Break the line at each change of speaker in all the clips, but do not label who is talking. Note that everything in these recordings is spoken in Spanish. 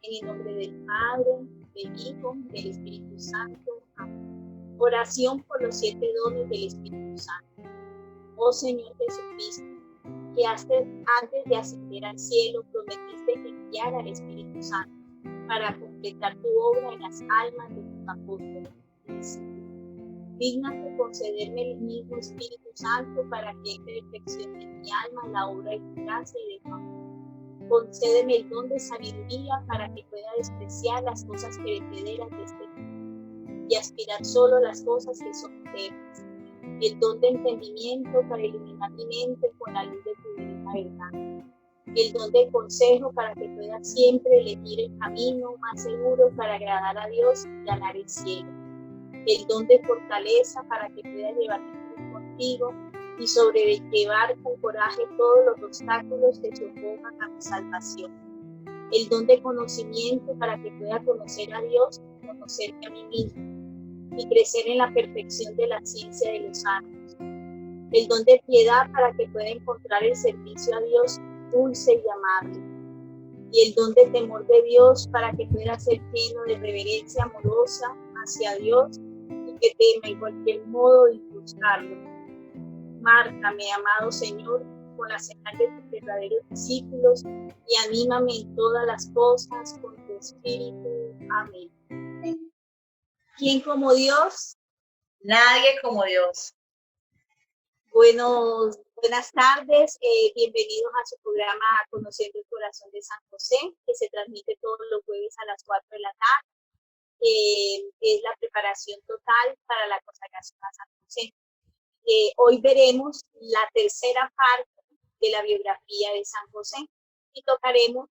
En el nombre del Padre, del Hijo, del Espíritu Santo. Amén. Oración por los 7 dones del Espíritu Santo. Oh Señor Jesucristo, que antes de ascender al cielo prometiste enviar al Espíritu Santo para completar tu obra en las almas de tus apóstoles. Dígnate concederme el mismo Espíritu Santo para que perfeccione en mi alma la obra de tu gracia y de tu amor. Concédeme el don de sabiduría para que pueda despreciar las cosas perecederas de este mundo y aspirar solo a las cosas que son eternas. El don de entendimiento para iluminar mi mente con la luz de tu divina verdad. El don de consejo para que pueda siempre elegir el camino más seguro para agradar a Dios y ganar el cielo. El don de fortaleza para que pueda llevar mi cruz contigo y sobrellevar con coraje todos los obstáculos que se opongan a mi salvación. El don de conocimiento para que pueda conocer a Dios y conocerme a mí mismo y crecer en la perfección de la ciencia de los santos. El don de piedad para que pueda encontrar el servicio a Dios dulce y amable. Y el don de temor de Dios para que pueda ser lleno de reverencia amorosa hacia Dios y que tema en cualquier modo de buscarlo. Márcame, amado Señor, con la señal de tus verdaderos discípulos y anímame en todas las cosas con tu Espíritu. Amén. ¿Quién como Dios?
Nadie como Dios.
Buenas tardes, bienvenidos a su programa Conociendo el Corazón de San José, que se transmite todos los jueves a las 4 de la tarde. Es la preparación total para la consagración a San José. Hoy veremos la tercera parte de la biografía de San José y tocaremos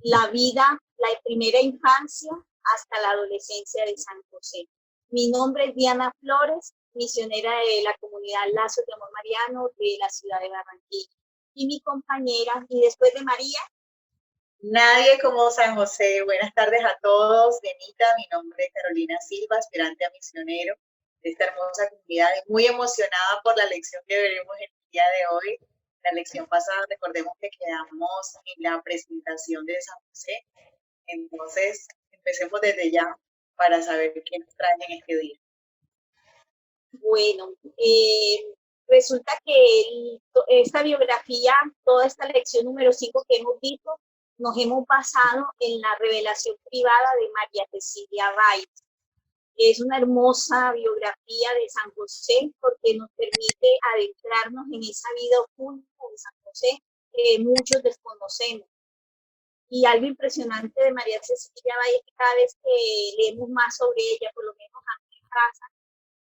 la vida, la primera infancia hasta la adolescencia de San José. Mi nombre es Diana Flores, misionera de la comunidad Lazos de Amor Mariano de la ciudad de Barranquilla. Y mi compañera, y después de María,
nadie como San José. Buenas tardes a todos. Dianita, mi nombre es Carolina Silva, aspirante a misionero de esta hermosa comunidad y muy emocionada por la lección que veremos el día de hoy. La lección pasada, recordemos que quedamos en la presentación de San José. Entonces, empecemos desde ya para saber qué nos trae en este día.
Bueno, resulta que esta biografía, toda esta lección número 5 que hemos visto, nos hemos basado en la revelación privada de María Cecilia Báez. Es una hermosa biografía de San José porque nos permite adentrarnos en esa vida oculta de San José que muchos desconocemos. Y algo impresionante de María Cecilia Báez es que cada vez que leemos más sobre ella, por lo menos a mí me pasa,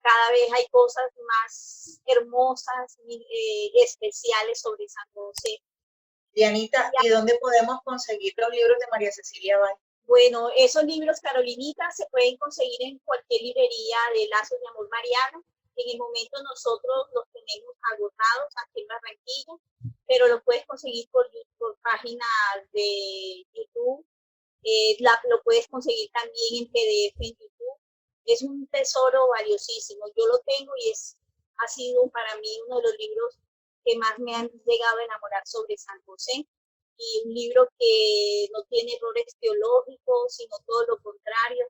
cada vez hay cosas más hermosas y especiales sobre San José.
Dianita, ¿y dónde podemos conseguir los libros de María Cecilia Báez?
Bueno, esos libros, Carolinita, se pueden conseguir en cualquier librería de Lazos de Amor Mariano. En el momento nosotros los tenemos agotados aquí en Barranquilla, pero los puedes conseguir por páginas de YouTube. Lo puedes conseguir también en PDF en YouTube. Es un tesoro valiosísimo. Yo lo tengo y ha sido para mí uno de los libros que más me han llegado a enamorar sobre San José. Y un libro que no tiene errores teológicos, sino todo lo contrario,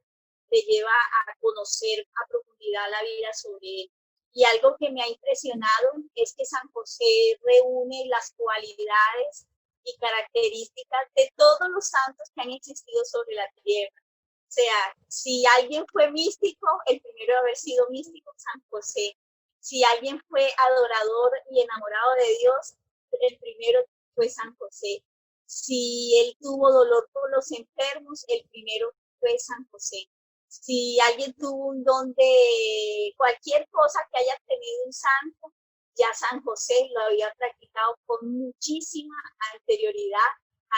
te lleva a conocer a profundidad la vida sobre él. Y algo que me ha impresionado es que San José reúne las cualidades y características de todos los santos que han existido sobre la tierra. O sea, si alguien fue místico, el primero de haber sido místico, San José. Si alguien fue adorador y enamorado de Dios, el primero fue San José. Si él tuvo dolor por los enfermos, el primero fue San José. Si alguien tuvo un don de cualquier cosa que haya tenido un santo, ya San José lo había practicado con muchísima anterioridad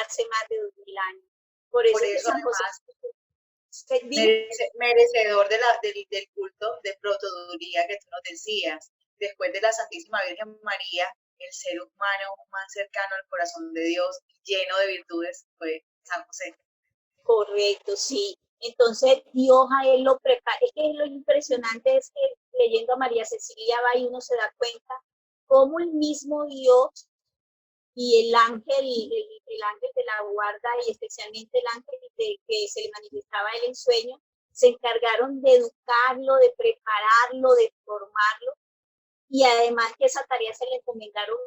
hace más de 2000 años. Por eso San José
merecedor del culto de protoduría que tú nos decías. Después de la Santísima Virgen María, el ser humano más cercano al corazón de Dios, lleno de virtudes, fue San José.
Correcto, sí. Entonces Dios a él lo prepara. Es que lo impresionante es que leyendo a María Cecilia Báez uno se da cuenta cómo el mismo Dios y el ángel de la guarda y especialmente el ángel que se le manifestaba a él en sueño, se encargaron de educarlo, de prepararlo, de formarlo, y además que esa tarea se le encomendaron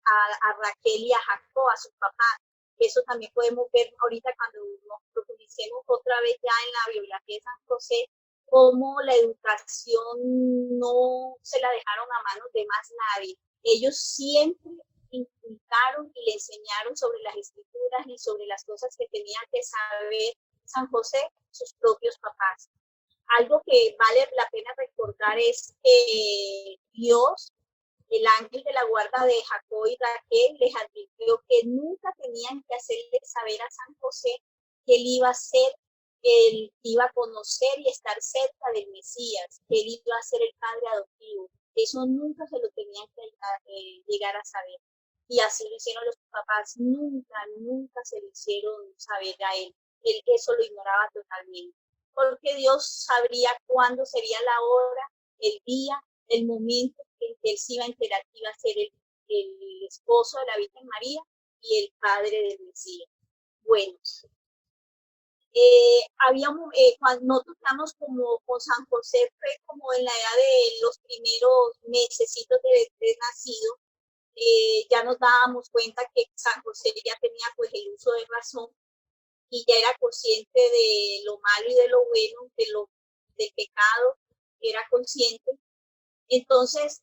a Raquel y a Jacob, a sus papás. Eso también podemos ver ahorita cuando nos profundicemos otra vez ya en la biografía de San José, cómo la educación no se la dejaron a manos de más nadie. Ellos siempre inculcaron y le enseñaron sobre las escrituras y sobre las cosas que tenía que saber San José, sus propios papás. Algo que vale la pena recordar es que Dios, el ángel de la guarda de Jacob y Raquel, les advirtió que nunca tenían que hacerle saber a San José que él iba a ser, él iba a conocer y estar cerca del Mesías, que él iba a ser el padre adoptivo. Eso nunca se lo tenían que llegar a saber. Y así lo hicieron los papás, nunca se lo hicieron saber a él. Él eso lo ignoraba totalmente. Porque Dios sabría cuándo sería la hora, el día, el momento en que él se iba a enterar que iba a ser el esposo de la Virgen María y el padre del Mesías. Bueno, cuando nosotros estamos como con San José, fue como en la edad de los primeros mesecitos de nacido, ya nos dábamos cuenta que San José ya tenía pues el uso de razón y ya era consciente de lo malo y de lo bueno, del pecado, era consciente. Entonces,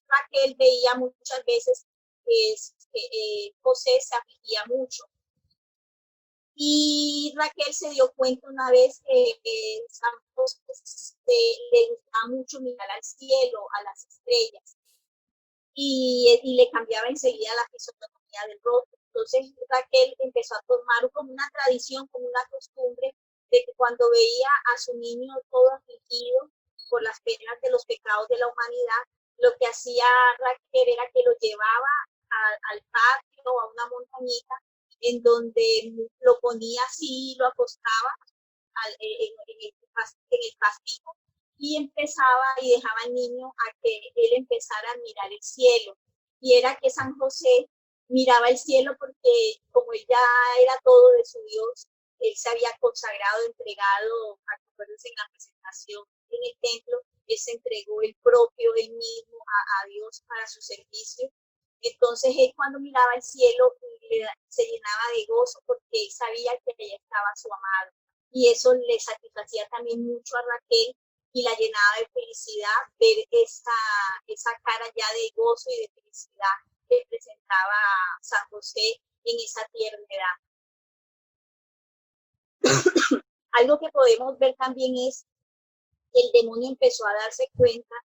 Raquel veía muchas veces que José se afligía mucho. Y Raquel se dio cuenta una vez que San José le gustaba mucho mirar al cielo, a las estrellas, y le cambiaba enseguida la fisonomía del rostro. Entonces Raquel empezó a tomar como una tradición, como una costumbre, de que cuando veía a su niño todo afligido por las penas de los pecados de la humanidad, lo que hacía Raquel era que lo llevaba al patio o a una montañita en donde lo ponía así, lo acostaba en el pastico y empezaba y dejaba al niño a que él empezara a mirar el cielo. Y era que San José miraba el cielo porque como él ya era todo de su Dios, él se había consagrado, entregado, acuérdense en la presentación en el templo, él se entregó el propio, él mismo a Dios para su servicio. Entonces él cuando miraba el cielo se llenaba de gozo porque él sabía que allá estaba su amado. Y eso le satisfacía también mucho a Raquel y la llenaba de felicidad ver esa cara ya de gozo y de felicidad que presentaba San José en esa tierna edad. Algo que podemos ver también es que el demonio empezó a darse cuenta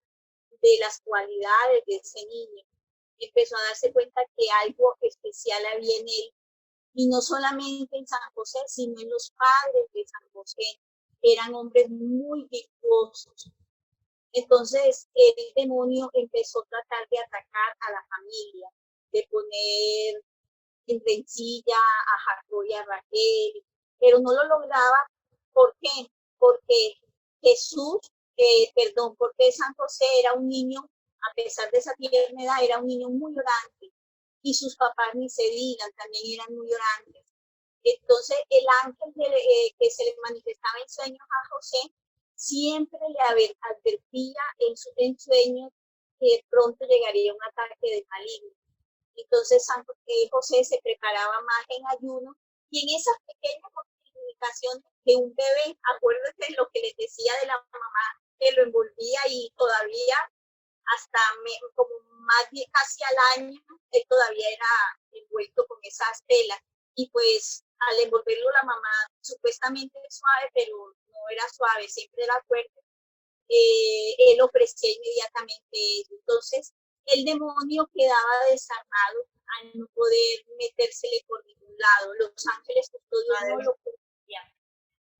de las cualidades de ese niño, empezó a darse cuenta que algo especial había en él, y no solamente en San José, sino en los padres de San José, eran hombres muy virtuosos. Entonces el demonio empezó a tratar de atacar a la familia, de poner en rencilla a Jacob y a Raquel, pero no lo lograba. ¿Por qué? Porque porque San José era un niño, a pesar de esa tierna edad, era un niño muy orante, y sus papás ni se digan, también eran muy orantes. Entonces el ángel que se le manifestaba en sueños a José siempre le advertía en sueños que pronto llegaría un ataque de maligno. Entonces José se preparaba más en ayuno, y en esas pequeñas comunicaciones de un bebé, acuérdate lo que les decía de la mamá, que lo envolvía, y todavía hasta como más bien casi al año, él todavía era envuelto con esas telas, y pues al envolverlo la mamá supuestamente suave, pero no era suave, siempre era fuerte, él ofrecía inmediatamente eso. Entonces el demonio quedaba desarmado al no poder metérsele por ningún lado. Los ángeles custodios no lo permitían.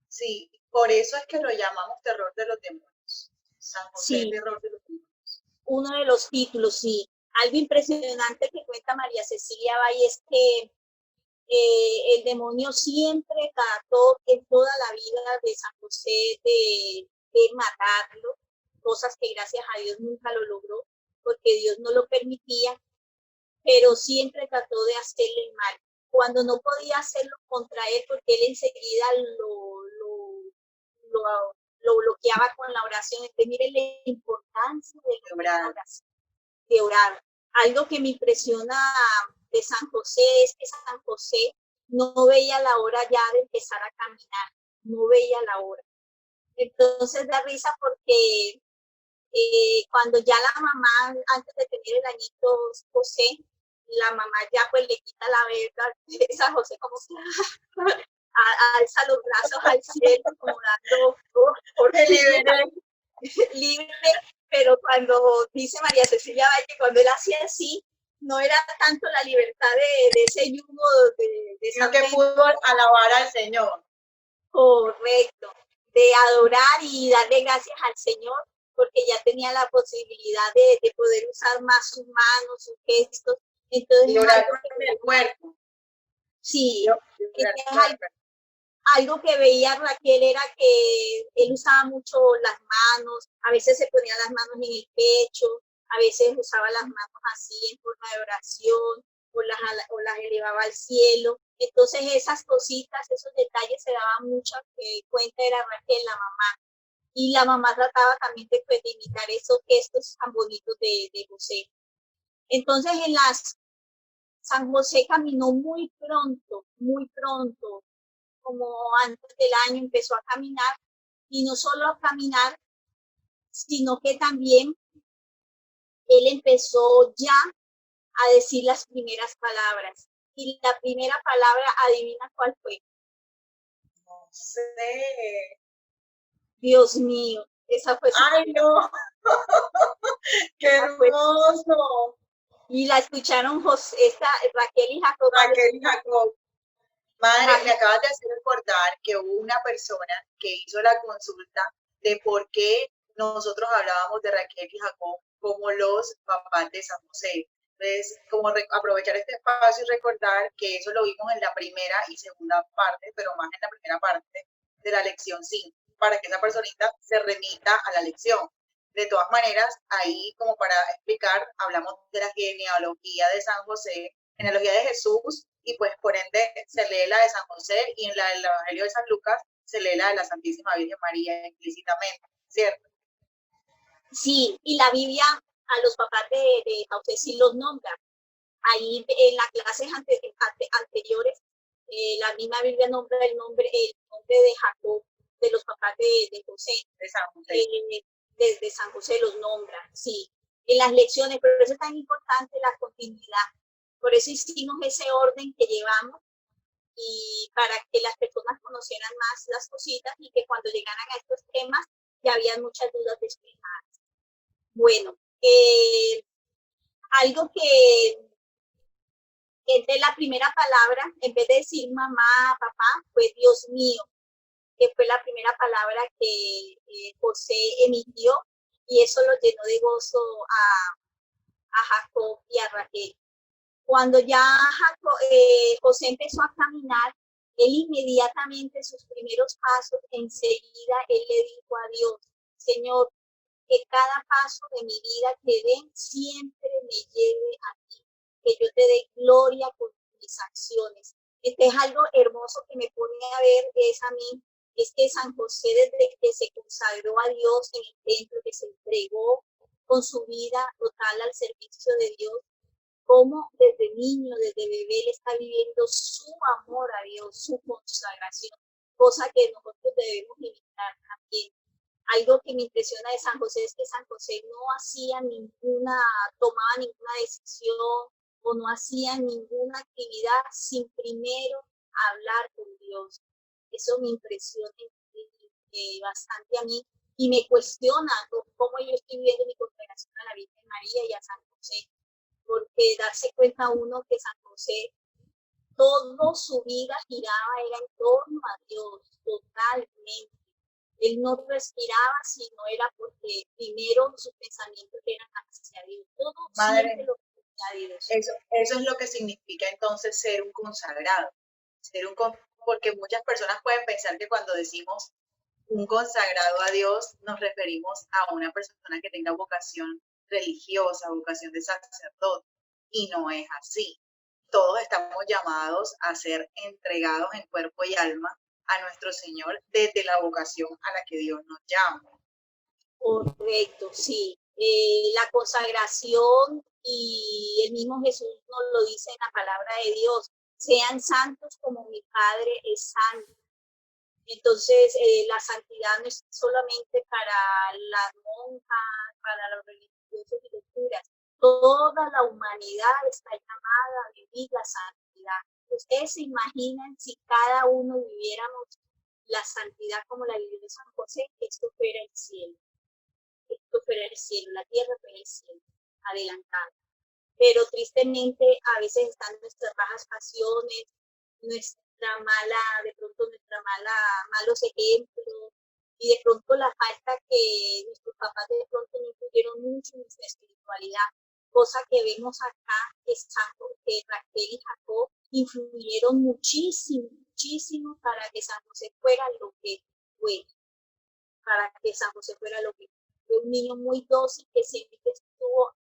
Sí, por eso es que lo llamamos terror de los demonios. San José,
Sí,
terror de los demonios.
uno de los títulos, sí. Algo impresionante que cuenta María Cecilia Valle es que el demonio siempre trató en toda la vida de San José de matarlo, cosas que gracias a Dios nunca lo logró, porque Dios no lo permitía, pero siempre trató de hacerle el mal. Cuando no podía hacerlo contra él, porque él enseguida lo bloqueaba con la oración. Entonces, miren la importancia de la oración, de orar. Algo que me impresiona de San José es que San José no veía la hora ya de empezar a caminar, no veía la hora. Entonces da risa porque cuando ya la mamá, antes de tener el añito José, la mamá ya pues le quita la verga, San José como que alza los brazos al cielo, como dando por libre, pero cuando dice María Cecilia Valle, cuando él hacía así, no era tanto la libertad de ese yugo de
sino que pudo alabar al Señor.
Correcto, de adorar y darle gracias al Señor, porque ya tenía la posibilidad de poder usar más sus manos, sus gestos. Entonces,
y orar con el cuerpo.
Sí, algo que veía Raquel era que él usaba mucho las manos, a veces se ponía las manos en el pecho, a veces usaba las manos así en forma de oración, o las elevaba al cielo. Entonces esas cositas, esos detalles se daban mucho cuenta, era Raquel, la mamá. Y la mamá trataba también de imitar esos gestos tan bonitos de José. Entonces San José caminó muy pronto, como antes del año empezó a caminar, y no solo a caminar, sino que también él empezó ya a decir las primeras palabras. Y la primera palabra, adivina cuál fue.
No sé.
Dios mío, esa fue su
¡Ay, no! ¡Qué hermoso!
Y la escucharon Raquel y Jacob.
Raquel y Jacob. Madre, me acabas de hacer recordar que hubo una persona que hizo la consulta de por qué nosotros hablábamos de Raquel y Jacob como los papás de San José. Entonces, como aprovechar este espacio y recordar que eso lo vimos en la primera y segunda parte, pero más en la primera parte de la lección 5, para que esa personita se remita a la lección. De todas maneras, ahí como para explicar, hablamos de la genealogía de San José, genealogía de Jesús, y pues por ende se lee la de San José, y en el Evangelio de San Lucas se lee la de la Santísima Virgen María explícitamente, ¿cierto?
Sí, y la Biblia a los papás de José sí los nombra. Ahí en las clases anteriores, la misma Biblia nombra el nombre de Jacob, de los papás de José.
De San José.
Desde San José los nombra, sí. En las lecciones, por eso es tan importante la continuidad. Por eso hicimos ese orden que llevamos, y para que las personas conocieran más las cositas y que cuando llegaran a estos temas ya habían muchas dudas despejadas. Bueno, algo que entre la primera palabra, en vez de decir mamá, papá, fue Dios mío, que fue la primera palabra que José emitió, y eso lo llenó de gozo a Jacob y a Raquel. Cuando ya José empezó a caminar, él inmediatamente, sus primeros pasos, enseguida él le dijo a Dios: Señor, que cada paso de mi vida que den siempre me lleve a ti, que yo te dé gloria por mis acciones. Este es algo hermoso que me pone a ver, es a mí, es que San José, desde que se consagró a Dios en el templo, que se entregó con su vida total al servicio de Dios, como desde niño, desde bebé, él está viviendo su amor a Dios, su consagración, cosa que nosotros debemos imitar también. Algo que me impresiona de San José es que San José no tomaba ninguna decisión o no hacía ninguna actividad sin primero hablar con Dios. Eso me impresiona bastante a mí, y me cuestiona cómo yo estoy viviendo mi consagración a la Virgen María y a San José, porque darse cuenta uno que San José, toda su vida giraba, era en torno a Dios, totalmente. Él no respiraba si no era porque primero sus pensamientos eran hacia Dios. Todo siempre lo hacia Dios.
Eso es lo que significa entonces ser un consagrado. Porque muchas personas pueden pensar que cuando decimos un consagrado a Dios nos referimos a una persona que tenga vocación religiosa, vocación de sacerdote. y no es así. Todos estamos llamados a ser entregados en cuerpo y alma a nuestro Señor desde la vocación a la que Dios nos llama.
Correcto, sí. La consagración y el mismo Jesús nos lo dice en la palabra de Dios, sean santos como mi Padre es santo. Entonces, la santidad no es solamente para las monjas, para los religiosos y los curas. Toda la humanidad está llamada a vivir la santidad. Ustedes se imaginan si cada uno viviéramos la santidad como la vivió San José, esto fuera el cielo. Esto fuera el cielo, la tierra fuera el cielo, adelantada. Pero tristemente a veces están nuestras bajas pasiones, de pronto malos ejemplos, y de pronto la falta que nuestros papás de pronto no influyeron mucho en nuestra espiritualidad, cosa que vemos acá, que Raquel y Jacob influyeron muchísimo, muchísimo para que San José fuera lo que fue, para que San José fuera lo que fue, un niño muy dócil que siempre estuvo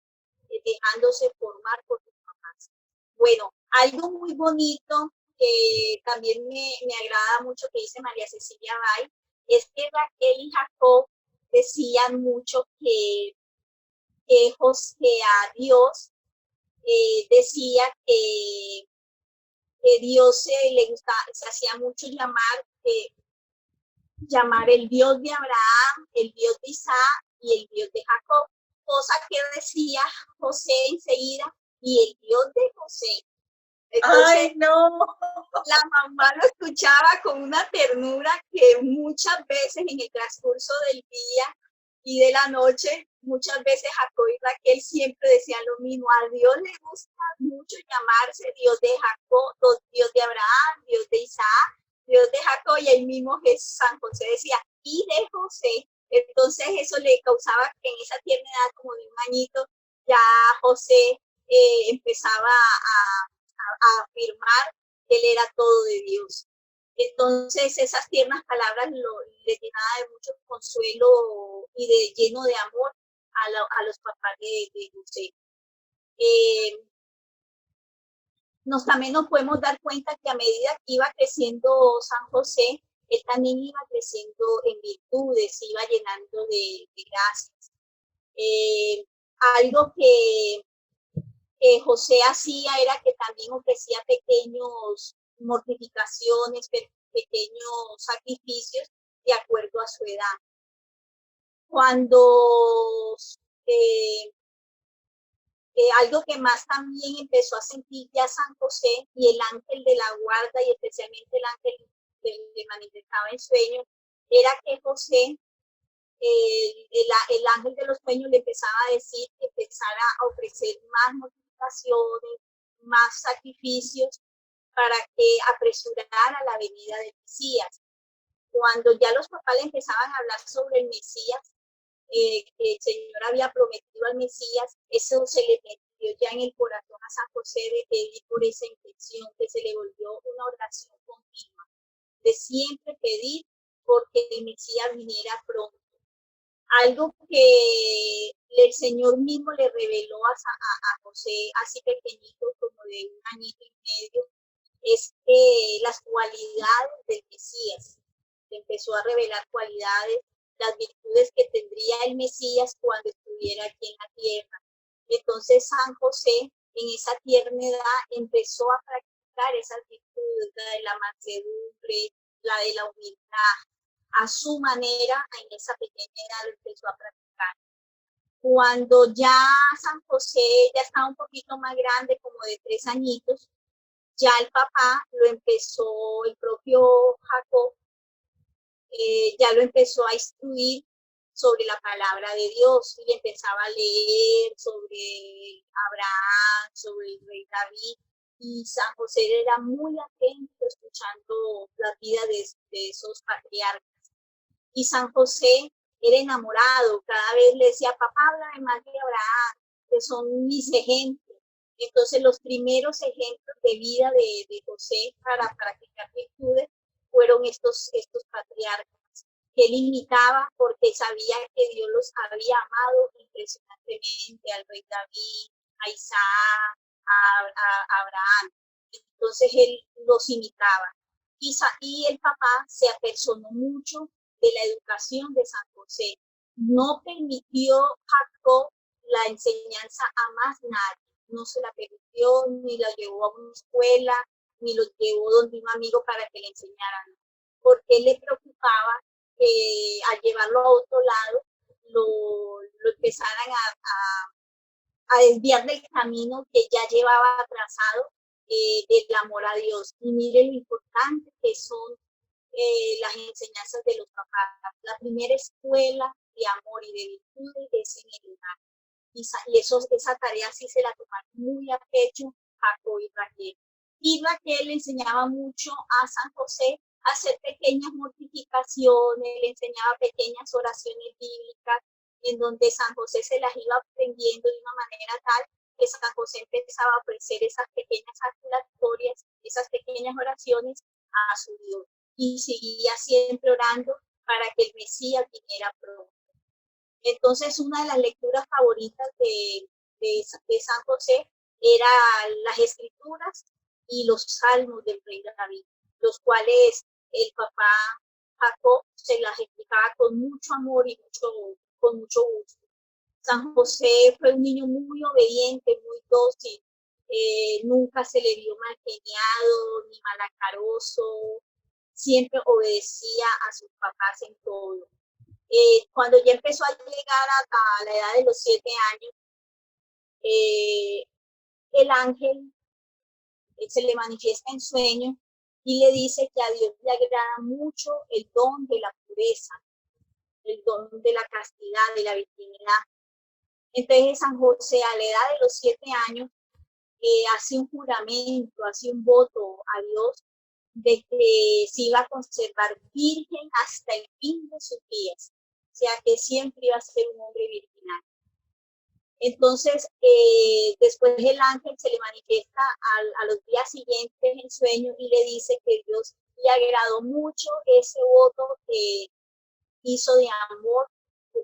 dejándose formar por sus papás. Bueno, algo muy bonito que también me agrada mucho que dice María Cecilia Bay, es que Raquel y Jacob decían mucho que a Dios decía que Dios le gustaba, se hacía mucho llamar el Dios de Abraham, el Dios de Isaac y el Dios de Jacob, cosa que decía José enseguida, y el Dios de José. Entonces,
¡ay, no!
La mamá lo escuchaba con una ternura que muchas veces en el transcurso del día y de la noche, muchas veces Jacob y Raquel siempre decían lo mismo. A Dios le gusta mucho llamarse Dios de Jacob, Dios de Abraham, Dios de Isaac, Dios de Jacob, y el mismo San José decía, y de José. Entonces eso le causaba que en esa tierna edad, como de un añito, ya José empezaba a afirmar que él era todo de Dios. Entonces esas tiernas palabras le llenaba de mucho consuelo y de lleno de amor a los papás de José. También nos podemos dar cuenta que a medida que iba creciendo San José, él también iba creciendo en virtudes, iba llenando de gracias. Algo que José hacía era que también ofrecía pequeños mortificaciones, pequeños sacrificios de acuerdo a su edad. Cuando algo que más también empezó a sentir ya San José y el ángel de la guarda, y especialmente el ángel que le manifestaba en sueños, era que José, el ángel de los sueños le empezaba a decir que empezara a ofrecer más mortificaciones, más sacrificios, para que apresurara la venida del Mesías. Cuando ya los papás le empezaban a hablar sobre el Mesías, que el Señor había prometido al Mesías, eso se le metió ya en el corazón a San José de pedir por esa intención, que se le volvió una oración continua, de siempre pedir porque el Mesías viniera pronto. Algo que el Señor mismo le reveló a José, así pequeñito, como de un añito y medio, es las cualidades del Mesías. Le empezó a revelar cualidades, las virtudes que tendría el Mesías cuando estuviera aquí en la tierra. Y entonces San José, en esa tierna edad, empezó a practicar esas virtudes, la de la mansedumbre, la de la humildad, a su manera, en esa pequeña edad lo empezó a practicar. Cuando ya San José ya estaba un poquito más grande, como de 3 añitos, ya el papá lo empezó, el propio Jacob, ya lo empezó a instruir sobre la palabra de Dios y empezaba a leer sobre Abraham, sobre el rey David, y San José era muy atento escuchando la vida de esos patriarcas. Y San José era enamorado, cada vez le decía, papá, háblame más de Abraham, que son mis ejemplos. Entonces los primeros ejemplos de vida de José para practicar virtudes fueron estos patriarcas que él imitaba porque sabía que Dios los había amado impresionantemente, al rey David, a Isaac, a Abraham. Entonces él los imitaba. Y el papá se apersonó mucho de la educación de San José. No permitió Jacob la enseñanza a más nadie. No se la permitió, ni la llevó a una escuela, ni lo llevó donde un amigo para que le enseñaran. Porque le preocupaba que al llevarlo a otro lado lo empezaran a desviar del camino que ya llevaba trazado del amor a Dios. Y mire lo importante que son las enseñanzas de los papás. La primera escuela de amor y de virtudes es en el hogar. Y esa tarea sí se la tomaron muy a pecho Jacob y Raquel. Y Raquel le enseñaba mucho a San José a hacer pequeñas mortificaciones, le enseñaba pequeñas oraciones bíblicas, en donde San José se las iba aprendiendo de una manera tal que San José empezaba a ofrecer esas pequeñas aculatorias, esas pequeñas oraciones a su Dios. Y seguía siempre orando para que el Mesías viniera pronto. Entonces, una de las lecturas favoritas de San José era las escrituras y los salmos del rey David, los cuales el papá Jacob se las explicaba con mucho amor y con mucho gusto. San José fue un niño muy obediente, muy dócil, nunca se le vio mal geniado ni malacaroso, siempre obedecía a sus papás en todo. Cuando ya empezó a llegar a la edad de los 7 años, el ángel se le manifiesta en sueño y le dice que a Dios le agrada mucho el don de la pureza, el don de la castidad, de la virginidad. Entonces San José a la edad de los 7 años hace un juramento, hace un voto a Dios de que se iba a conservar virgen hasta el fin de sus días. O sea, que siempre iba a ser un hombre virginal. Entonces, después el ángel se le manifiesta a los días siguientes en sueño y le dice que Dios le agradó mucho ese voto que hizo de amor,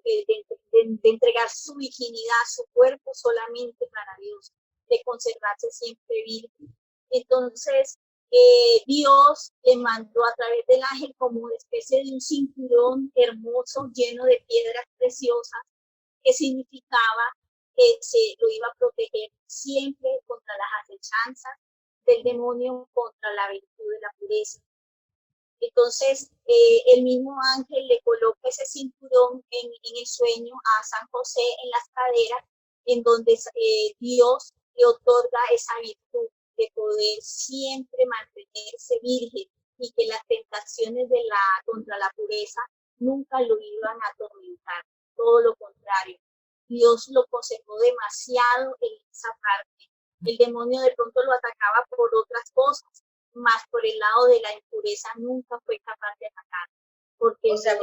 de entregar su virginidad, su cuerpo solamente para Dios, de conservarse siempre virgen. Entonces, Dios le mandó a través del ángel como una especie de un cinturón hermoso lleno de piedras preciosas, que significaba que se lo iba a proteger siempre contra las acechanzas del demonio, contra la virtud de la pureza. Entonces, el mismo ángel le coloca ese cinturón en el sueño a San José en las caderas, en donde Dios le otorga esa virtud de poder siempre mantenerse virgen y que las tentaciones contra la pureza nunca lo iban a atormentar, todo lo contrario. Dios lo conservó demasiado en esa parte. El demonio de pronto lo atacaba por otras cosas, más por el lado de la impureza nunca fue capaz de atacar. Porque
o sea,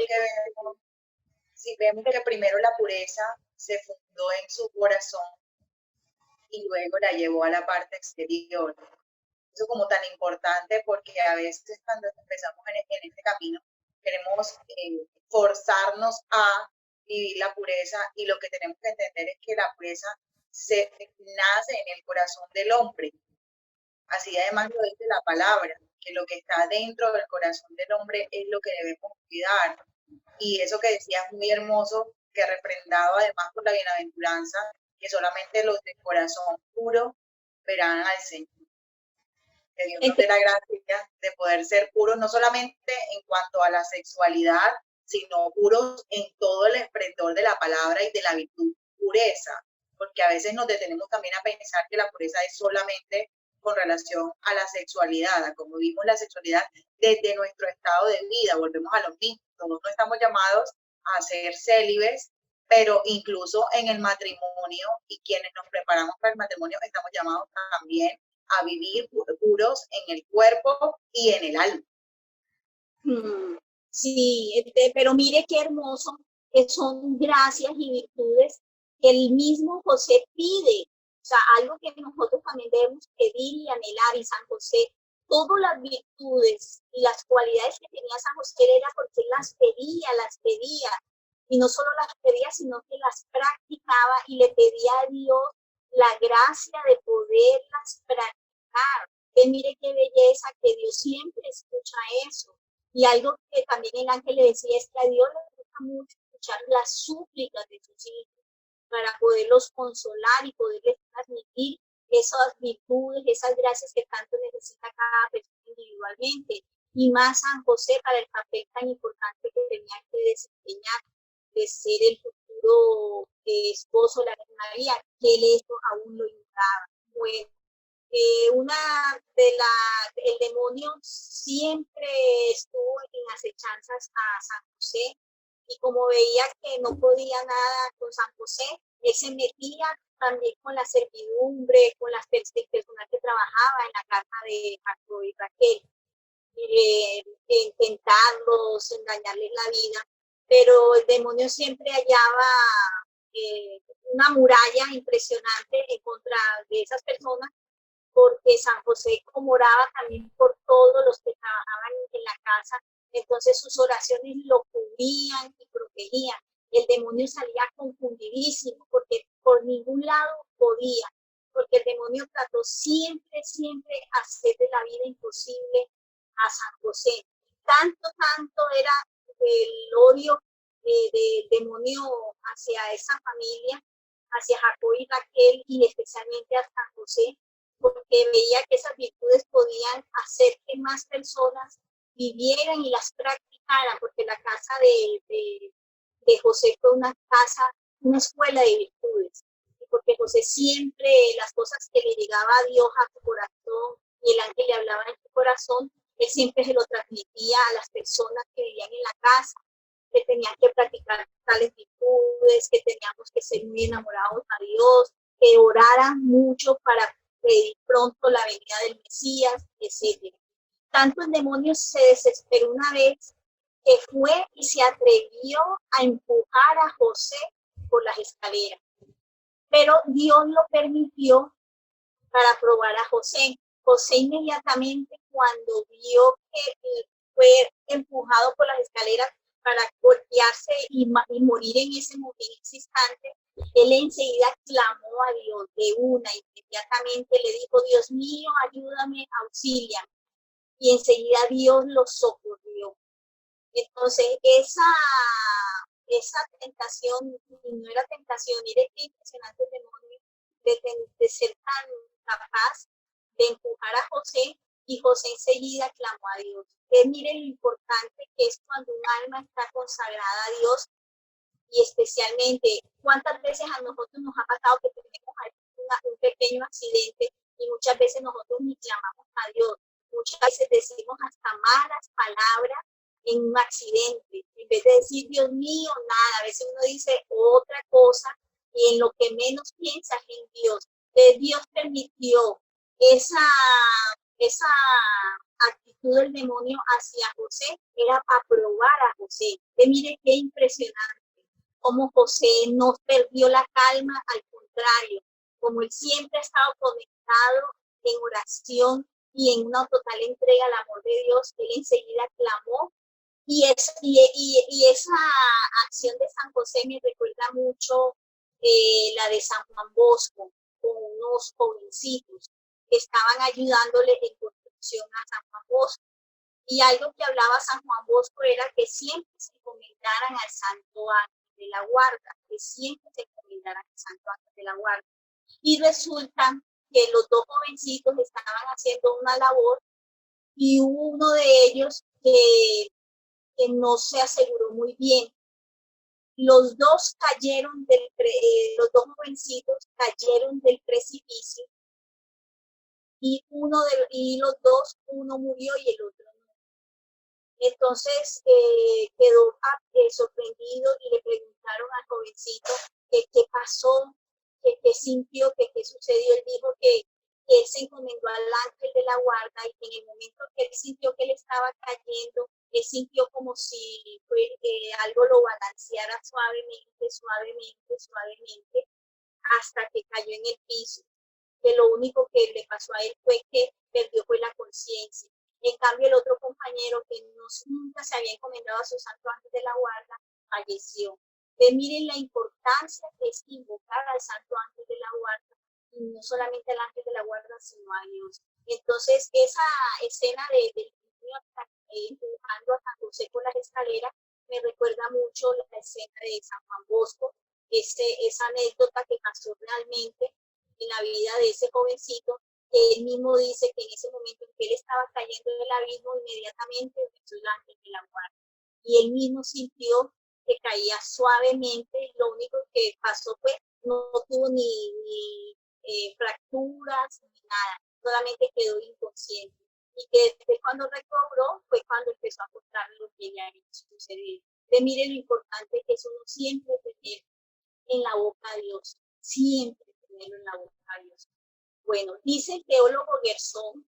si vemos que primero la pureza se fundó en su corazón y luego la llevó a la parte exterior. Eso como tan importante porque a veces cuando empezamos en este camino queremos forzarnos a vivir la pureza y lo que tenemos que entender es que la pureza nace en el corazón del hombre. Así además lo dice la palabra, que lo que está dentro del corazón del hombre es lo que debemos cuidar. Y eso que decías muy hermoso, que reprendado además por la bienaventuranza, que solamente los de corazón puro verán al Señor. Que Dios nos dé la gracia de poder ser puros, no solamente en cuanto a la sexualidad, sino puros en todo el esplendor de la palabra y de la virtud, pureza. Porque a veces nos detenemos también a pensar que la pureza es solamente con relación a la sexualidad, a cómo vivimos la sexualidad desde nuestro estado de vida, volvemos a lo mismo. Todos no estamos llamados a ser célibes, pero incluso en el matrimonio y quienes nos preparamos para el matrimonio estamos llamados también a vivir puros en el cuerpo y en el alma.
Sí, pero mire qué hermoso que son gracias y virtudes que el mismo José pide. O sea, algo que nosotros también debemos pedir y anhelar. Y San José, todas las virtudes y las cualidades que tenía San José era porque él las pedía. Y no solo las pedía, sino que las practicaba y le pedía a Dios la gracia de poderlas practicar. Mire qué belleza que Dios siempre escucha eso. Y algo que también el ángel le decía es que a Dios le gusta mucho escuchar las súplicas de sus hijos para poderlos consolar y poderles transmitir esas virtudes, esas gracias que tanto necesita cada persona individualmente. Y más San José para el papel tan importante que tenía que desempeñar de ser el futuro esposo de la Virgen María, que él eso aún lo ignoraba. Bueno, el demonio siempre estuvo en acechanzas a San José, y como veía que no podía nada con San José, él se metía también con la servidumbre, con las personas que trabajaban en la casa de Jacob y Raquel, intentarlos, engañarles la vida, pero el demonio siempre hallaba una muralla impresionante en contra de esas personas, porque San José como oraba también por todos los que trabajaban en la casa, entonces sus oraciones lo cubrían y protegían. El demonio salía confundidísimo porque por ningún lado podía, porque el demonio trató siempre, siempre hacerle la vida imposible a San José. Tanto era el odio del demonio hacia esa familia, hacia Jacob y Raquel, y especialmente a San José, porque veía que esas virtudes podían hacer que más personas vivieran y las practicaran, porque la casa de José fue una casa, una escuela de virtudes, y porque José siempre las cosas que le llegaba a Dios a su corazón y el ángel le hablaba en su corazón, él siempre se lo transmitía a las personas que vivían en la casa, que tenían que practicar tales virtudes, que teníamos que ser muy enamorados a Dios, que oraran mucho para pedir pronto la venida del Mesías, etc. Tanto el demonio se desesperó una vez que fue y se atrevió a empujar a José por las escaleras. Pero Dios lo permitió para probar a José. José inmediatamente cuando vio que fue empujado por las escaleras para golpearse y morir en ese instante, él enseguida clamó a Dios de una, inmediatamente le dijo, Dios mío, ayúdame, auxíliame. Y enseguida Dios lo socorrió. Entonces, esa tentación, no era tentación, era impresionante el demonio de ser tan capaz de empujar a José, y José enseguida clamó a Dios. Miren lo importante que es cuando un alma está consagrada a Dios, y especialmente cuántas veces a nosotros nos ha pasado que tenemos un pequeño accidente y muchas veces nosotros ni clamamos a Dios, muchas veces decimos hasta malas palabras en un accidente, en vez de decir Dios mío, nada, a veces uno dice otra cosa y en lo que menos piensas en Dios. Dios permitió esa actitud del demonio hacia José, era aprobar a José. Mire qué impresionante como José no perdió la calma, al contrario, como él siempre ha estado conectado en oración y en una total entrega al amor de Dios, él enseguida clamó, y esa acción de San José me recuerda mucho la de San Juan Bosco, con unos jovencitos que estaban ayudándole en construcción a San Juan Bosco. Y algo que hablaba San Juan Bosco era que siempre se encomendaran al Santo Ángel de la Guarda, que siempre se encomendaran al Santo Ángel de la Guarda. Y resulta que los dos jovencitos estaban haciendo una labor y hubo uno de ellos que no se aseguró muy bien. Los dos los dos jovencitos cayeron del precipicio, y los dos, uno murió y el otro no. Entonces quedó sorprendido y le preguntaron al jovencito qué pasó, qué sintió, qué sucedió. Él dijo que él se encomendó al ángel de la guarda y que en el momento que él sintió que él estaba cayendo, él sintió como si algo lo balanceara suavemente, suavemente, suavemente, hasta que cayó en el piso. Que lo único que le pasó a él fue que perdió la conciencia. En cambio, el otro compañero que nunca se había encomendado a su santo ángel de la guarda, falleció. Miren la importancia que es invocar al santo ángel de la guarda y no solamente al ángel de la guarda, sino a Dios. Entonces, esa escena del niño empujando a San José por las escaleras me recuerda mucho la escena de San Juan Bosco, esa anécdota que pasó realmente en la vida de ese jovencito, que él mismo dice que en ese momento en que él estaba cayendo del abismo, inmediatamente empezó el ángel de la guarda. Y él mismo sintió que caía suavemente, lo único que pasó fue, no tuvo ni fracturas ni nada, solamente quedó inconsciente. Y que después cuando recobró fue cuando empezó a contar lo que ya había sucedido. Entonces, mire lo importante que es uno siempre tener en la boca a Dios, siempre tenerlo en la boca a Dios. Bueno, dice el teólogo Gerson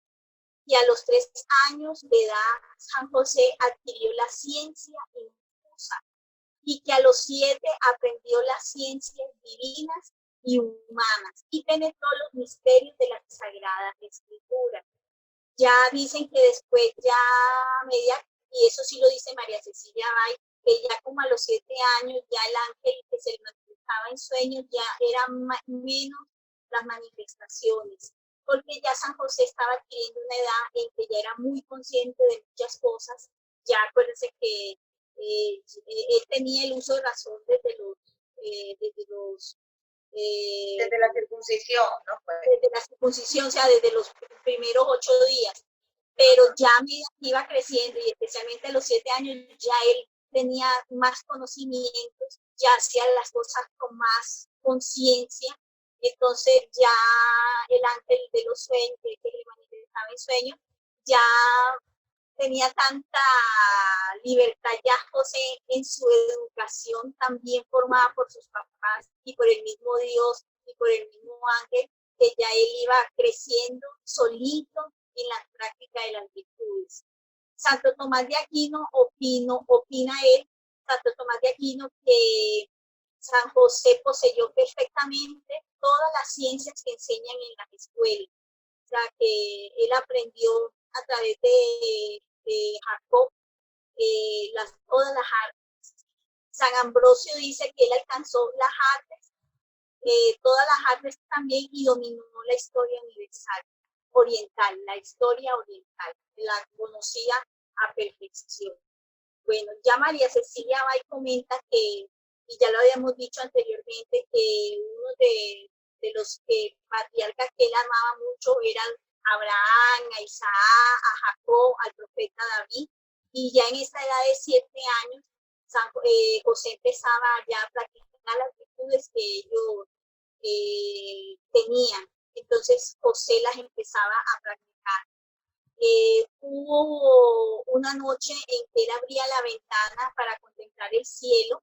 que a los 3 años de edad San José adquirió la ciencia infusa y que a los 7 aprendió las ciencias divinas y humanas y penetró los misterios de las sagradas escrituras. Ya dicen que después ya media, y eso sí lo dice María Cecilia Bay, que ya como a los 7 años ya el ángel que se le manifestaba en sueños ya eran menos las manifestaciones, porque ya San José estaba adquiriendo una edad en que ya era muy consciente de muchas cosas. Ya acuérdense que él tenía el uso de razón
desde la circuncisión, ¿no?
desde la circuncisión, o sea, desde los primeros 8 días. Pero ya a medida que iba creciendo, y especialmente a los 7 años, ya él tenía más conocimientos, ya hacía las cosas con más conciencia. Entonces ya el ángel de los sueños, que le manifestaba en sueños, ya tenía tanta libertad ya José en su educación, también formada por sus papás y por el mismo Dios y por el mismo ángel, que ya él iba creciendo solito en la práctica de las virtudes. Santo Tomás de Aquino opina él, Santo Tomás de Aquino, que San José poseyó perfectamente todas las ciencias que enseñan en las escuelas. O sea, que él aprendió a través de Jacob todas las artes. San Ambrosio dice que él alcanzó las artes, todas las artes también, y dominó la historia universal, oriental, la historia oriental, la conocía a perfección. Bueno, ya María Cecilia Bay comenta que, y ya lo habíamos dicho anteriormente, que uno de los patriarcas que él amaba mucho eran Abraham, a Isaac, a Jacob, al profeta David, y ya en esta edad de 7 años, José empezaba ya a practicar las virtudes que ellos tenían. Entonces José las empezaba a practicar. Hubo una noche en que él abría la ventana para contemplar el cielo,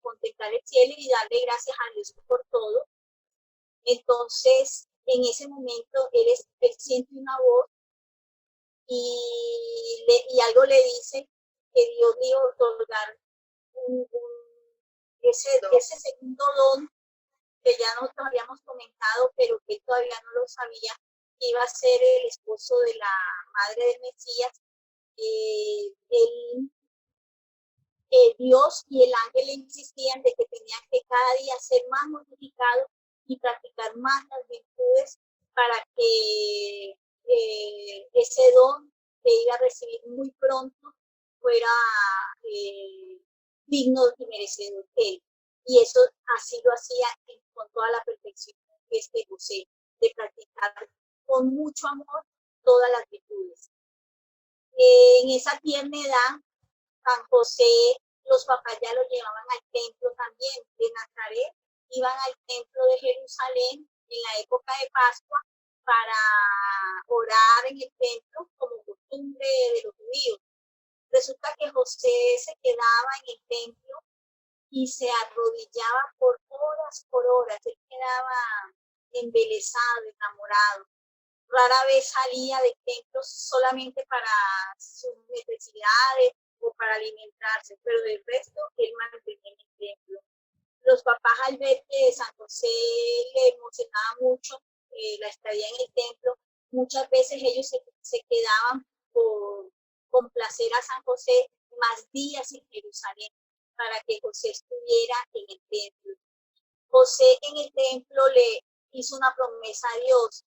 contemplar el cielo y darle gracias a Dios por todo. Entonces, en ese momento, él siente una voz y algo le dice que Dios le iba a otorgar ese segundo don que ya nosotros habíamos comentado, pero que él todavía no lo sabía, que iba a ser el esposo de la madre del Mesías. Dios y el ángel insistían de que tenían que cada día ser más mortificados y practicar más las virtudes para que ese don que iba a recibir muy pronto fuera digno y merecedor de él. Y eso así lo hacía con toda la perfección José, de practicar con mucho amor todas las virtudes. En esa tierna edad, San José, los papás ya lo llevaban al templo también de Nazaret, iban al templo de Jerusalén en la época de Pascua para orar en el templo como costumbre de los judíos. Resulta que José se quedaba en el templo y se arrodillaba por horas, él quedaba embelesado, enamorado. Rara vez salía del templo solamente para sus necesidades o para alimentarse, pero del resto él mantenía en el templo. Los papás, al ver que San José le emocionaba mucho la estadía en el templo, muchas veces ellos se quedaban por complacer a San José más días en Jerusalén para que José estuviera en el templo. José en el templo le hizo una promesa a Dios,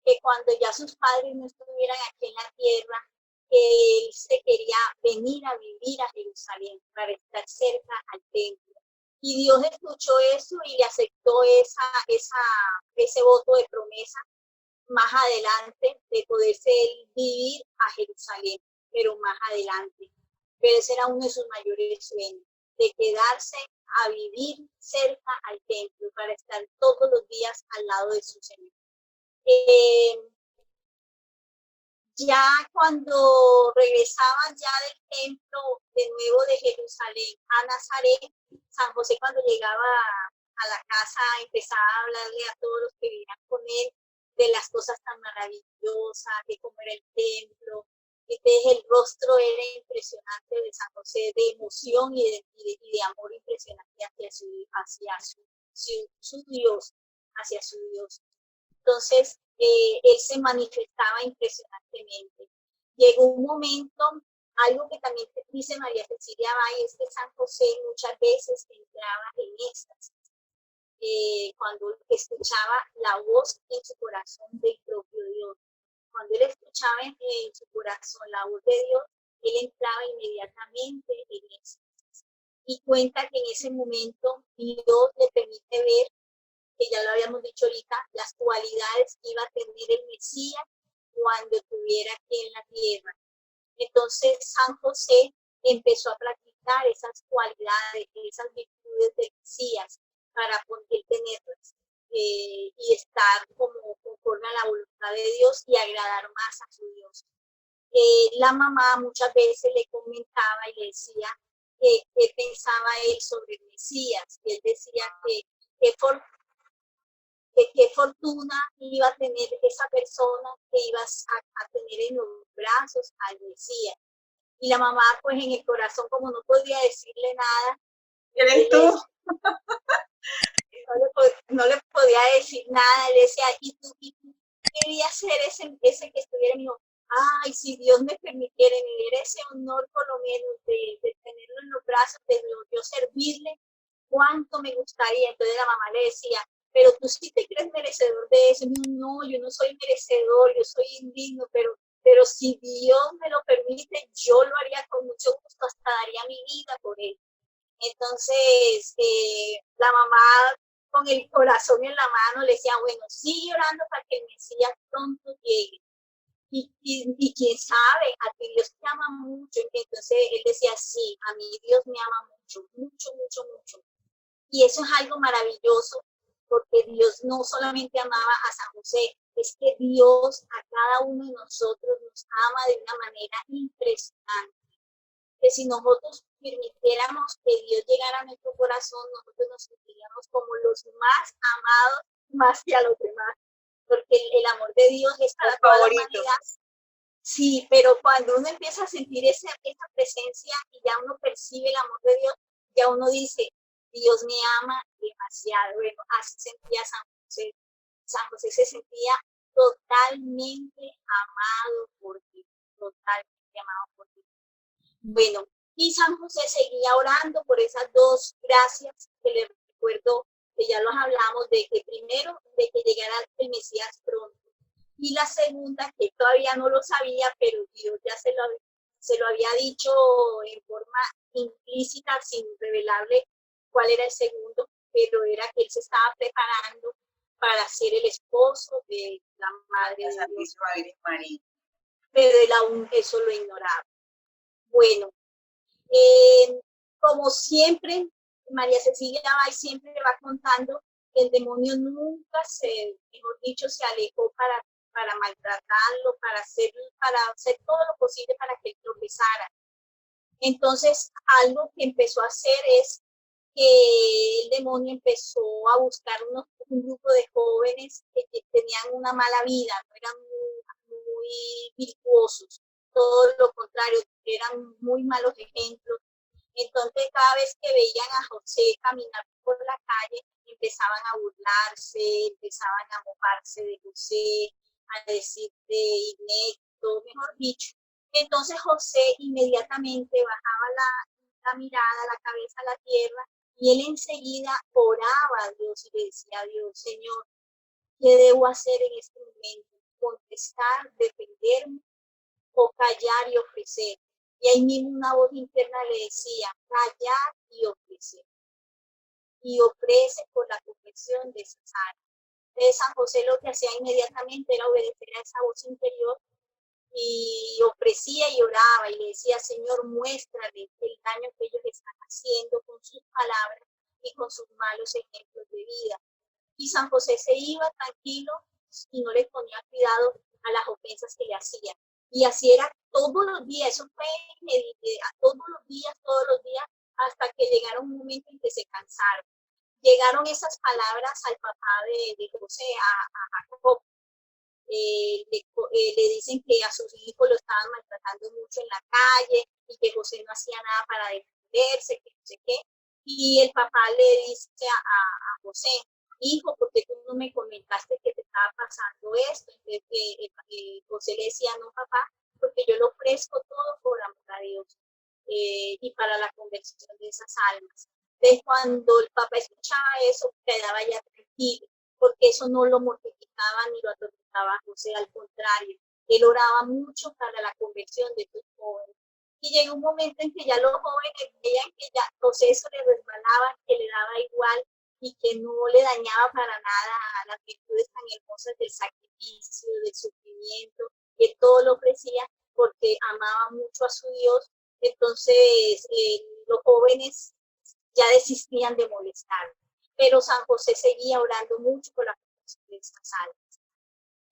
que cuando ya sus padres no estuvieran aquí en la tierra, que él se quería venir a vivir a Jerusalén para estar cerca al templo. Y Dios escuchó eso y le aceptó ese voto de promesa más adelante de poderse él vivir a Jerusalén, pero más adelante. Pero ese era uno de sus mayores sueños, de quedarse a vivir cerca al templo para estar todos los días al lado de su Señor. Ya cuando regresaban ya del templo de nuevo de Jerusalén a Nazaret, San José cuando llegaba a la casa empezaba a hablarle a todos los que vivían con él de las cosas tan maravillosas, de cómo era el templo. Entonces el rostro era impresionante de San José, de emoción y de amor impresionante hacia su Dios, hacia su Dios. Entonces, él se manifestaba impresionantemente. Llegó un momento, algo que también dice María Cecilia Bay, es que San José muchas veces entraba en éxtasis, cuando escuchaba la voz en su corazón del propio Dios. Cuando él escuchaba en su corazón la voz de Dios, él entraba inmediatamente en éxtasis. Y cuenta que en ese momento Dios le permite ver, que ya lo habíamos dicho ahorita, las cualidades que iba a tener el Mesías cuando estuviera aquí en la tierra. Entonces San José empezó a practicar esas cualidades, esas virtudes del Mesías para poder tenerlas y estar como conforme a la voluntad de Dios y agradar más a su Dios. La mamá muchas veces le comentaba y le decía qué pensaba él sobre el Mesías, y él decía que qué fortuna iba a tener esa persona que ibas a tener en los brazos al Mesías. Y la mamá, pues en el corazón, como no podía decirle nada,
¿Eres tú?
No le podía decir nada, le decía, ¿y tú querías ser ese que estuviera? Y dijo, ay, si Dios me permitiera, me diera ese honor por lo menos de tenerlo en los brazos, de yo servirle, cuánto me gustaría. Entonces la mamá le decía, pero tú sí te crees merecedor de eso. No, yo no soy merecedor, yo soy indigno, pero si Dios me lo permite, yo lo haría con mucho gusto, hasta daría mi vida por él. Entonces, la mamá con el corazón en la mano le decía, bueno, sigue orando para que el Mesías pronto llegue. Y quién sabe, a ti Dios te ama mucho. Entonces él decía, sí, a mí Dios me ama mucho, mucho, mucho, mucho. Y eso es algo maravilloso, porque Dios no solamente amaba a San José, es que Dios a cada uno de nosotros nos ama de una manera impresionante. Que si nosotros permitiéramos que Dios llegara a nuestro corazón, nosotros nos sentiríamos como los más amados, más que a los demás, porque el amor de Dios es para toda la humanidad. Sí, pero cuando uno empieza a sentir esa presencia y ya uno percibe el amor de Dios, ya uno dice, Dios me ama demasiado. Bueno, así sentía San José. San José se sentía totalmente amado por ti, totalmente amado por ti. Bueno, y San José seguía orando por esas dos gracias que le recuerdo, que ya los hablamos, de que primero, de que llegara el Mesías pronto. Y la segunda, que todavía no lo sabía, pero Dios ya se lo había dicho en forma implícita, sin revelarle cuál era el segundo, pero era que él se estaba preparando para ser el esposo de la Madre de Dios. Pero él aún eso lo ignoraba. Bueno, como siempre, María Cecilia Bay siempre le va contando que el demonio nunca mejor dicho, se alejó para maltratarlo, para hacer todo lo posible para que él tropezara. Entonces, algo que empezó a hacer es que el demonio empezó a buscar un grupo de jóvenes que tenían una mala vida, no eran muy virtuosos, todo lo contrario, eran muy malos ejemplos. Entonces, cada vez que veían a José caminar por la calle, empezaban a burlarse, empezaban a mofarse de José, a decir de inepto, mejor dicho. Entonces José inmediatamente bajaba la mirada, la cabeza a la tierra Y él enseguida oraba a Dios y le decía a Dios, Señor, ¿qué debo hacer en este momento? ¿Contestar, defenderme o callar y ofrecer? Y ahí mismo una voz interna le decía, callar y ofrecer. Y ofrece por la confesión de esas almas. Entonces San José lo que hacía inmediatamente era obedecer a esa voz interior y ofrecía y oraba y le decía, Señor, muéstrale el daño que ellos están haciendo con sus palabras y con sus malos ejemplos de vida. Y San José se iba tranquilo y no le ponía cuidado a las ofensas que le hacían. Y así era todos los días, eso fue todos los días, hasta que llegaron un momento en que se cansaron. Llegaron esas palabras al papá de José, a Jacob. Le dicen que a sus hijos lo estaban maltratando mucho en la calle y que José no hacía nada para defenderse, que no sé qué. Y el papá le dice a José, hijo, ¿por qué tú no me comentaste que te estaba pasando esto? Entonces José le decía, no, papá, porque yo lo ofrezco todo por amor a Dios y para la conversión de esas almas. Entonces, cuando el papá escuchaba eso, quedaba ya tranquilo, porque eso no lo mortificaba ni lo atormentaba a José, al contrario, él oraba mucho para la conversión de sus jóvenes. Y llegó un momento en que ya los jóvenes veían que ya José eso le resbalaba, que le daba igual y que no le dañaba para nada a las virtudes tan hermosas del sacrificio, del sufrimiento, que todo lo ofrecía porque amaba mucho a su Dios. Entonces, los jóvenes ya desistían de molestar, pero San José seguía orando mucho por la conversión de esas almas.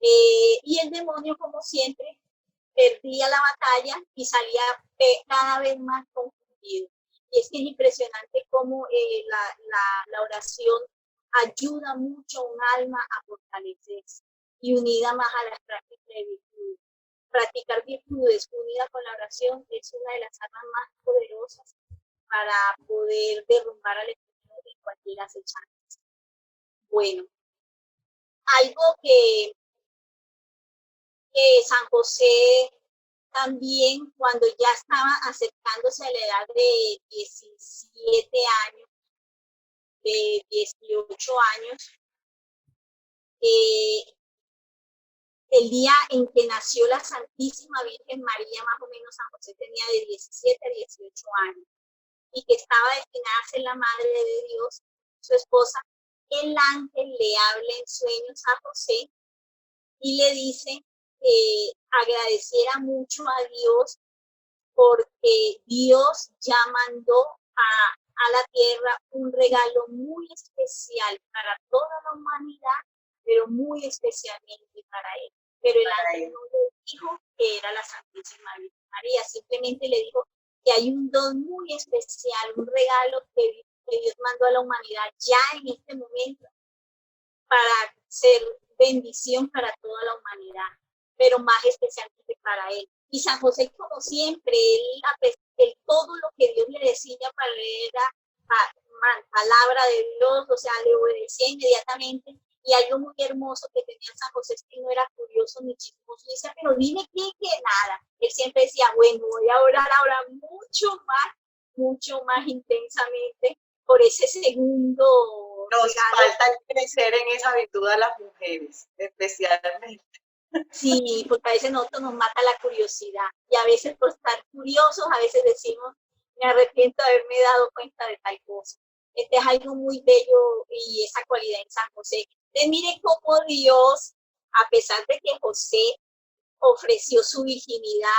Y el demonio, como siempre, perdía la batalla y salía cada vez más confundido. Y es que es impresionante cómo la oración ayuda mucho a un alma a fortalecerse y unida más a las prácticas de virtudes. Practicar virtudes unida con la oración es una de las armas más poderosas para poder derrumbar al enemigo en cualquier acechanza. Bueno, algo que San José también, cuando ya estaba acercándose a la edad de 17 años, de 18 años, el día en que nació la Santísima Virgen María, más o menos San José tenía de 17 a 18 años, y que estaba destinada a ser la Madre de Dios, su esposa, el ángel le habla en sueños a José y le dice que agradeciera mucho a Dios porque Dios ya mandó a la tierra un regalo muy especial para toda la humanidad, pero muy especialmente para él. Pero el ángel no le dijo que era la Santísima Virgen María, simplemente le dijo que hay un don muy especial, un regalo que Dios mandó a la humanidad ya en este momento para ser bendición para toda la humanidad, pero más especialmente para él. Y San José, como siempre, él todo lo que Dios le decía para él era palabra de Dios, o sea, le obedecía inmediatamente. Y algo muy hermoso que tenía San José es que no era curioso ni chismoso, decía, pero dime qué, que nada. Él siempre decía, bueno, voy a orar ahora mucho más intensamente por ese segundo.
Nos falta crecer en esa virtud a las mujeres, especialmente.
Sí, porque a veces nosotros nos mata la curiosidad y a veces por estar curiosos, a veces decimos, me arrepiento de haberme dado cuenta de tal cosa. Este es algo muy bello y esa cualidad en San José. Entonces, mire cómo Dios, a pesar de que José ofreció su virginidad,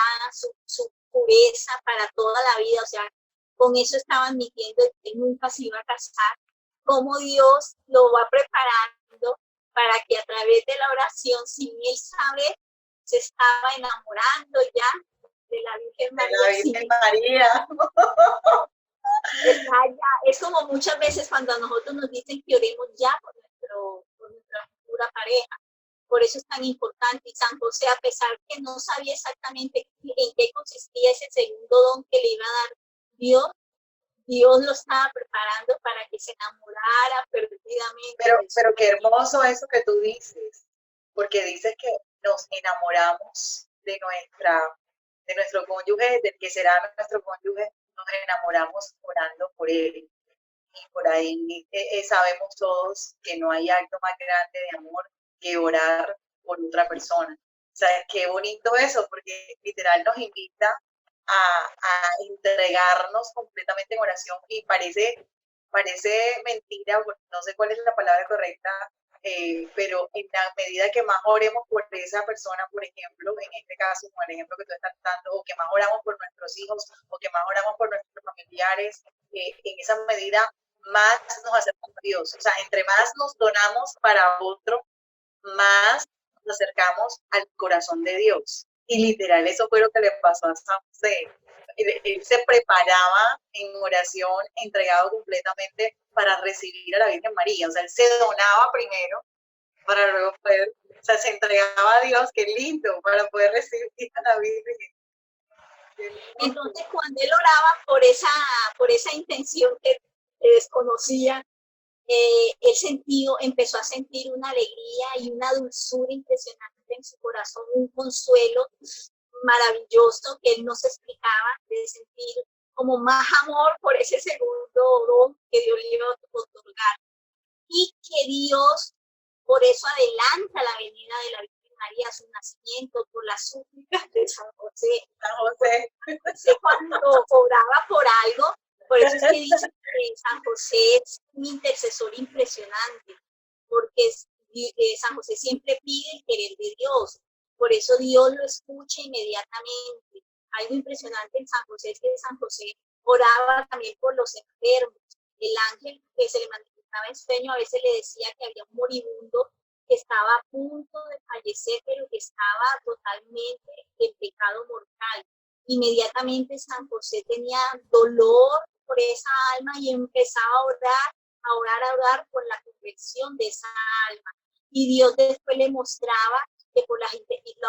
su pureza para toda la vida, o sea, con eso estaba admitiendo que nunca se iba a casar, cómo Dios lo va preparando para que a través de la oración, sin él saber, se estaba enamorando ya de la Virgen María.
De la Virgen María.
Es como muchas veces cuando a nosotros nos dicen que oremos ya por nuestra futura pareja. Por eso es tan importante. Y San José, a pesar que no sabía exactamente en qué consistía ese segundo don que le iba a dar Dios, Dios lo estaba preparando para que se enamorara perdidamente.
Pero qué hermoso eso que tú dices, porque dices que nos enamoramos de nuestro cónyuge, del que será nuestro cónyuge, nos enamoramos orando por él. y por ahí sabemos todos que no hay acto más grande de amor que orar por otra persona. O sea, qué bonito eso, porque literal nos invita a entregarnos completamente en oración y parece mentira, no sé cuál es la palabra correcta, pero en la medida que más oremos por esa persona, por ejemplo, en este caso, como el ejemplo que tú estás dando, o que más oramos por nuestros hijos, o que más oramos por nuestros familiares, en esa medida más nos acercamos a Dios. O sea, entre más nos donamos para otro, más nos acercamos al corazón de Dios. Y literal, eso fue lo que le pasó a San José. Él se preparaba en oración, entregado completamente para recibir a la Virgen María. O sea, él se donaba primero para luego poder, o sea, se entregaba a Dios, qué lindo, para poder recibir a la Virgen.
Entonces, cuando él oraba por esa intención que desconocía, empezó a sentir una alegría y una dulzura impresionante en su corazón, un consuelo maravilloso que él no se explicaba, de sentir como más amor por ese segundo don que Dios le iba a otorgar. Y que Dios por eso adelanta la venida de la Virgen María a su nacimiento, por las súplicas de San José.
San José.
Cuando oraba por algo, por eso es que dice que San José es un intercesor impresionante, porque San José siempre pide el querer de Dios, por eso Dios lo escucha inmediatamente. Algo impresionante en San José es que San José oraba también por los enfermos. El ángel que se le manifestaba en sueño a veces le decía que había un moribundo que estaba a punto de fallecer, pero que estaba totalmente en pecado mortal. Inmediatamente San José tenía dolor por esa alma y empezaba a orar por la conversión de esa alma. Y Dios después le mostraba que por la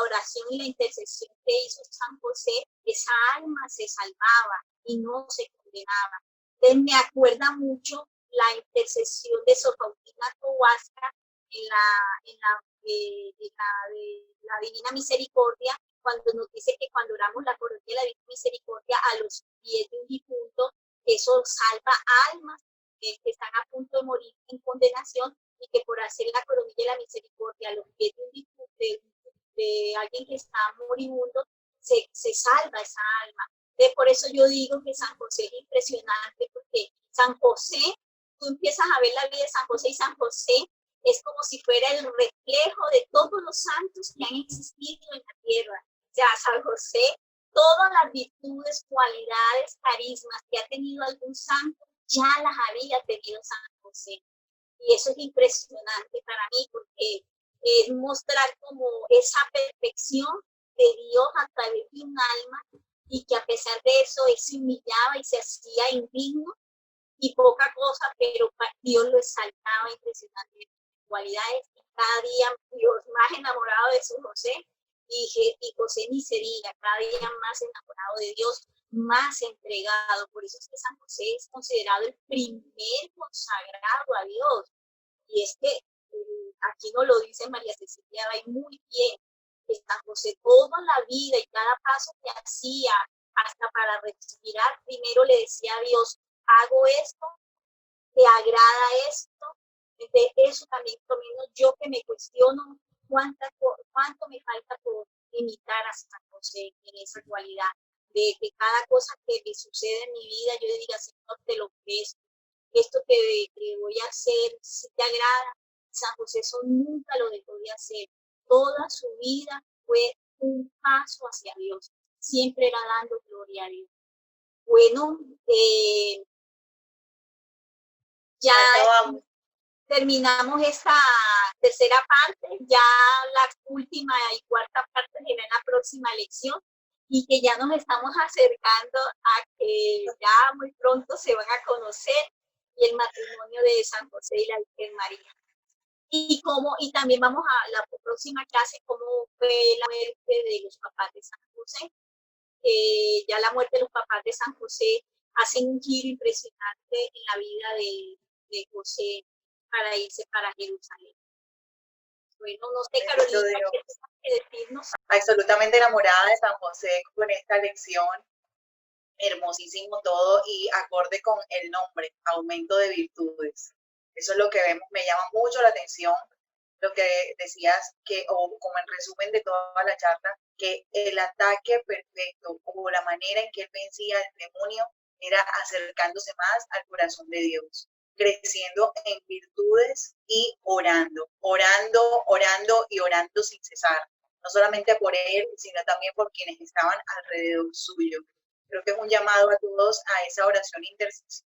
oración y la intercesión que hizo San José, esa alma se salvaba y no se condenaba. Entonces me acuerda mucho la intercesión de Sor Faustina Kowalska en la Divina Misericordia, cuando nos dice que cuando oramos la coronilla de la Divina Misericordia a los pies de un difunto, eso salva almas que están a punto de morir en condenación, y que por hacer la coronilla de la misericordia a los pies de un difunto, de alguien que está moribundo, se salva esa alma. Por eso yo digo que San José es impresionante, porque San José, tú empiezas a ver la vida de San José, y San José es como si fuera el reflejo de todos los santos que han existido en la tierra. O sea, San José, todas las virtudes, cualidades, carismas que ha tenido algún santo, ya las había tenido San José. Y eso es impresionante para mí, porque es mostrar como esa perfección de Dios a través de un alma, y que a pesar de eso él se humillaba y se hacía indigno y poca cosa, pero Dios lo exaltaba impresionante cualidades, y cada día Dios más enamorado de su José, y José ni se diga, cada día más enamorado de Dios, más entregado. Por eso es que San José es considerado el primer consagrado a Dios. Y es que aquí nos lo dice María Cecilia Bay muy bien, que San José toda la vida y cada paso que hacía, hasta para respirar, primero le decía a Dios, hago esto, te agrada esto. Entonces eso también, por lo menos yo que me cuestiono cuánto me falta por imitar a San José en esa cualidad, de que cada cosa que me sucede en mi vida, yo diga, Señor, te lo ofrezco. Esto que voy a hacer, si te agrada. San José eso nunca lo dejó de hacer. Toda su vida fue un paso hacia Dios. Siempre era dando gloria a Dios. Bueno, ya terminamos esta tercera parte. Ya la última y cuarta parte será en la próxima lección, y que ya nos estamos acercando a que ya muy pronto se van a conocer, y el matrimonio de San José y la Virgen María. Y también vamos a la próxima clase, cómo fue la muerte de los papás de San José. Ya la muerte de los papás de San José hace un giro impresionante en la vida de José para irse para Jerusalén. Bueno, no sé, Carolina, ¿qué tienes que decirnos?
Absolutamente enamorada de San José con esta lección. hermosísimo todo y acorde con el nombre, aumento de virtudes. Eso es lo que vemos, me llama mucho la atención lo que decías, que, o como en resumen de toda la charla, que el ataque perfecto o la manera en que él vencía al demonio era acercándose más al corazón de Dios, creciendo en virtudes y orando, orando, orando y orando sin cesar, no solamente por él, sino también por quienes estaban alrededor suyo. Creo que es un llamado a todos a esa oración intercesión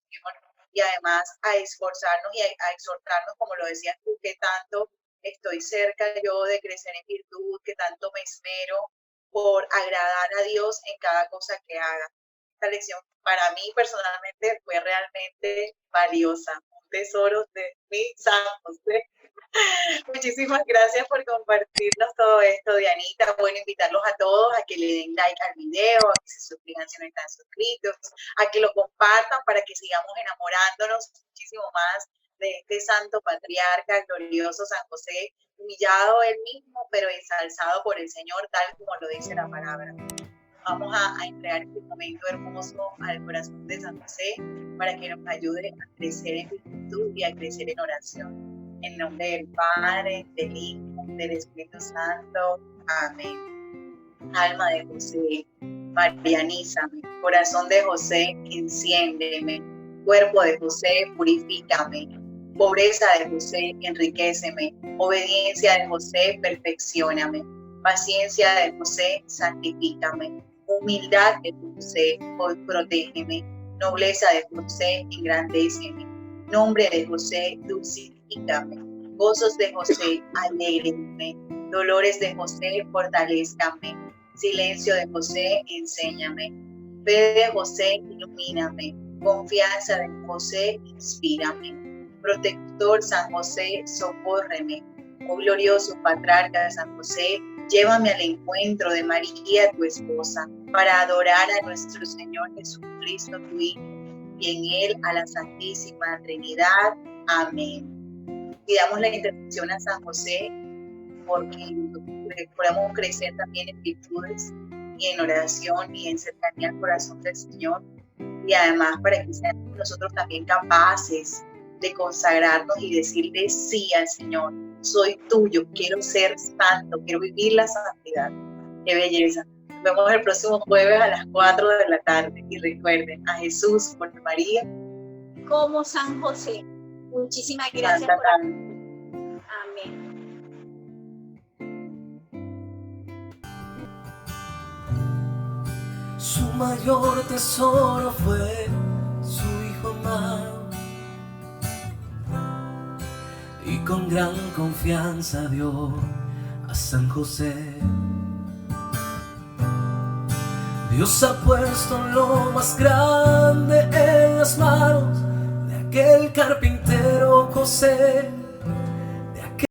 y además a esforzarnos y a exhortarnos, como lo decías tú, que tanto estoy cerca yo de crecer en virtud, que tanto me esmero por agradar a Dios en cada cosa que haga. Esta lección para mí personalmente fue realmente valiosa, un tesoro de mi San José. Muchísimas gracias por compartirnos todo esto, Dianita. Bueno, invitarlos a todos a que le den like al video, a que se suscriban si no están suscritos, a que lo compartan para que sigamos enamorándonos muchísimo más de este santo patriarca glorioso San José, humillado él mismo, pero ensalzado por el Señor, tal como lo dice la palabra. Vamos a entregar este momento hermoso al corazón de San José para que nos ayude a crecer en virtud y a crecer en oración. En nombre del Padre, del Hijo, del Espíritu Santo. Amén. Alma de José, marianízame. Corazón de José, enciéndeme. Cuerpo de José, purifícame. Pobreza de José, enriquéceme. Obediencia de José, perfeccióname. Paciencia de José, santifícame. Humildad de José, protégeme. Nobleza de José, engrandéceme. Nombre de José, dulcifícame. Gozos de José, alégrenme. Dolores de José, fortalézcame. Silencio de José, enséñame. Fe de José, ilumíname. Confianza de José, inspírame. Protector San José, socórreme. Oh glorioso patriarca San José, llévame al encuentro de María, tu esposa, para adorar a nuestro Señor Jesucristo, tu Hijo, y en Él a la Santísima Trinidad. Amén. Pidamos la intercesión a San José, porque podamos crecer también en virtudes y en oración y en cercanía al corazón del Señor, y además para que seamos nosotros también capaces de consagrarnos y decirle sí al Señor. Soy tuyo, quiero ser santo, quiero vivir la santidad. ¡Qué belleza! Nos vemos el próximo jueves a las 4 de la tarde. Y recuerden, a Jesús por María.
Como San José. Muchísimas gracias por Amén.
Su mayor tesoro fue su Hijo amado, y con gran confianza dio a San José. Dios ha puesto lo más grande en las manos de aquel carpintero José,